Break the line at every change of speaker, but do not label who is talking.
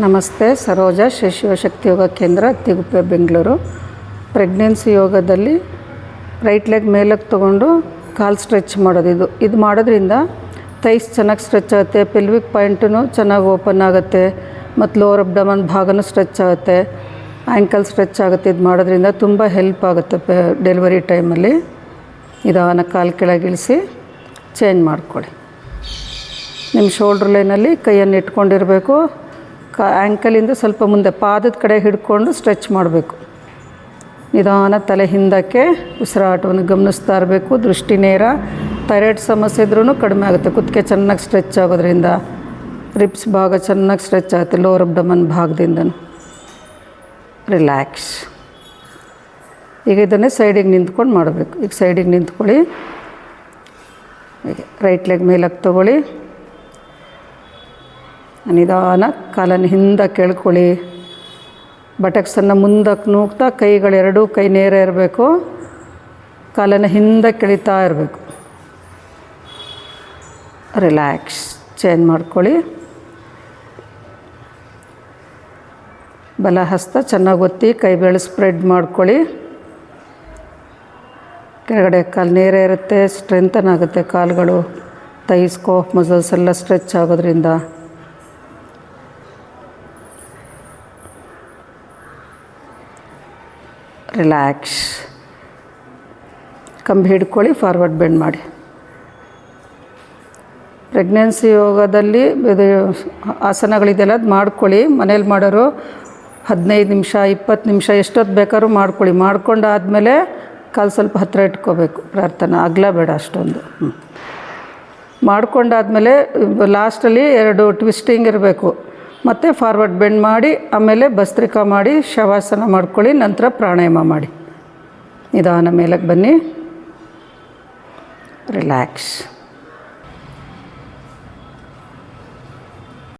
ನಮಸ್ತೆ. ಸರೋಜ ಶ್ರೀ ಶಿವಶಕ್ತಿ ಯೋಗ ಕೇಂದ್ರ, ತಿಗುಪ್ಪೆ, ಬೆಂಗಳೂರು. ಪ್ರೆಗ್ನೆನ್ಸಿ ಯೋಗದಲ್ಲಿ ರೈಟ್ ಲೆಗ್ ಮೇಲಕ್ಕೆ ತೊಗೊಂಡು ಕಾಲು ಸ್ಟ್ರೆಚ್ ಮಾಡೋದು. ಇದು ಮಾಡೋದ್ರಿಂದ ಥೈಸ್ ಚೆನ್ನಾಗಿ ಸ್ಟ್ರೆಚ್ ಆಗುತ್ತೆ, ಪೆಲ್ವಿಕ್ ಪಾಯಿಂಟೂ ಚೆನ್ನಾಗಿ ಓಪನ್ ಆಗುತ್ತೆ, ಮತ್ತು ಲೋವರ್ ಅಬ್ಡಮನ್ ಭಾಗನೂ ಸ್ಟ್ರೆಚ್ ಆಗುತ್ತೆ, ಆ್ಯಂಕಲ್ ಸ್ಟ್ರೆಚ್ ಆಗುತ್ತೆ. ಇದು ಮಾಡೋದ್ರಿಂದ ತುಂಬ ಹೆಲ್ಪ್ ಆಗುತ್ತೆ ಡೆಲಿವರಿ ಟೈಮಲ್ಲಿ. ನಿಧಾನ ಕಾಲು ಕೆಳಗಿಳಿಸಿ ಚೇಂಜ್ ಮಾಡ್ಕೊಳ್ಳಿ. ನಿಮ್ಮ ಶೋಲ್ಡ್ರ್ ಲೈನಲ್ಲಿ ಕೈಯನ್ನು ಇಟ್ಕೊಂಡಿರಬೇಕು. ಆ್ಯಂಕಲಿಂದ ಸ್ವಲ್ಪ ಮುಂದೆ ಪಾದದ ಕಡೆ ಹಿಡ್ಕೊಂಡು ಸ್ಟ್ರೆಚ್ ಮಾಡಬೇಕು. ನಿಧಾನ ತಲೆ ಹಿಂದಕ್ಕೆ ಉಸಿರಾಟವನ್ನು ಗಮನಿಸ್ತಾ ಇರಬೇಕು. ದೃಷ್ಟಿ ನೇರ. ಥೈರಾಯ್ಡ್ ಸಮಸ್ಯೆ ಇದ್ರೂ ಕಡಿಮೆ ಆಗುತ್ತೆ. ಕುತ್ತಿಗೆ ಚೆನ್ನಾಗಿ ಸ್ಟ್ರೆಚ್ ಆಗೋದ್ರಿಂದ ರಿಬ್ಸ್ ಭಾಗ ಚೆನ್ನಾಗಿ ಸ್ಟ್ರೆಚ್ ಆಗುತ್ತೆ, ಲೋವರ್ ಅಬ್ಡಮನ್ ಭಾಗದಿಂದ. ರಿಲ್ಯಾಕ್ಸ್. ಈಗ ಇದನ್ನೇ ಸೈಡಿಗೆ ನಿಂತ್ಕೊಂಡು ಮಾಡಬೇಕು. ಈಗ ಸೈಡಿಗೆ ನಿಂತ್ಕೊಳ್ಳಿ. ಹೀಗೆ ರೈಟ್ ಲೆಗ್ ಮೇಲಕ್ಕೆ ತೊಗೊಳ್ಳಿ. ನಿಧಾನ ಕಾಲನ್ನು ಹಿಂದಕ್ಕೆ ಕೆಳ್ಕೊಳ್ಳಿ. ಬಟಕ್ಸನ್ನು ಮುಂದಕ್ಕೆ ನೂಗ್ತಾ ಕೈಗಳೆರಡೂ ಕೈ ನೇರ ಇರಬೇಕು. ಕಾಲನ್ನು ಹಿಂದಕ್ಕೆ ಕೆಳಿತಾ ಇರಬೇಕು. ರಿಲ್ಯಾಕ್ಸ್. ಚೇಂಜ್ ಮಾಡ್ಕೊಳ್ಳಿ. ಬಲ ಹಸ್ತ ಚೆನ್ನಾಗಿ ಒತ್ತಿ ಕೈ ಬೆರಳು ಸ್ಪ್ರೆಡ್ ಮಾಡ್ಕೊಳ್ಳಿ. ಕೆಳಗಡೆ ಕಾಲು ನೇರ ಇರುತ್ತೆ, ಸ್ಟ್ರೆಂಥನ್ ಆಗುತ್ತೆ ಕಾಲುಗಳು. ಥೈಸ್, ಕಾಫ್ ಮಸಲ್ಸ್ ಎಲ್ಲ ಸ್ಟ್ರೆಚ್ ಆಗೋದ್ರಿಂದ. ರಿಲ್ಯಾಕ್ಸ್. ಕಂಬಿ ಹಿಡ್ಕೊಳ್ಳಿ, ಫಾರ್ವರ್ಡ್ ಬೆಂಡ್ ಮಾಡಿ. ಪ್ರೆಗ್ನೆನ್ಸಿ ಯೋಗದಲ್ಲಿ ಇದು ಆಸನಗಳಿದೆಯಲ್ಲ, ಅದು ಮಾಡ್ಕೊಳ್ಳಿ. ಮನೇಲಿ ಮಾಡೋರು 15 ನಿಮಿಷ 20 ನಿಮಿಷ ಎಷ್ಟೊತ್ತು ಬೇಕಾದ್ರೂ ಮಾಡ್ಕೊಳ್ಳಿ. ಮಾಡ್ಕೊಂಡಾದಮೇಲೆ ಕಾಲು ಸ್ವಲ್ಪ ಹತ್ತಿರ ಇಟ್ಕೋಬೇಕು. ಪ್ರಾರ್ಥನಾ ಅಗಲ ಬೇಡ ಅಷ್ಟೊಂದು. ಮಾಡ್ಕೊಂಡಾದಮೇಲೆ ಲಾಸ್ಟಲ್ಲಿ 2 ಟ್ವಿಸ್ಟಿಂಗ್ ಇರಬೇಕು. ಮತ್ತು ಫಾರ್ವರ್ಡ್ ಬೆಂಡ್ ಮಾಡಿ, ಆಮೇಲೆ ಭಸ್ತ್ರಿಕಾ ಮಾಡಿ ಶವಾಸನ ಮಾಡ್ಕೊಳ್ಳಿ. ನಂತರ ಪ್ರಾಣಾಯಾಮ ಮಾಡಿ. ನಿಧಾನ ಮೇಲಕ್ಕೆ ಬನ್ನಿ. ರಿಲ್ಯಾಕ್ಸ್.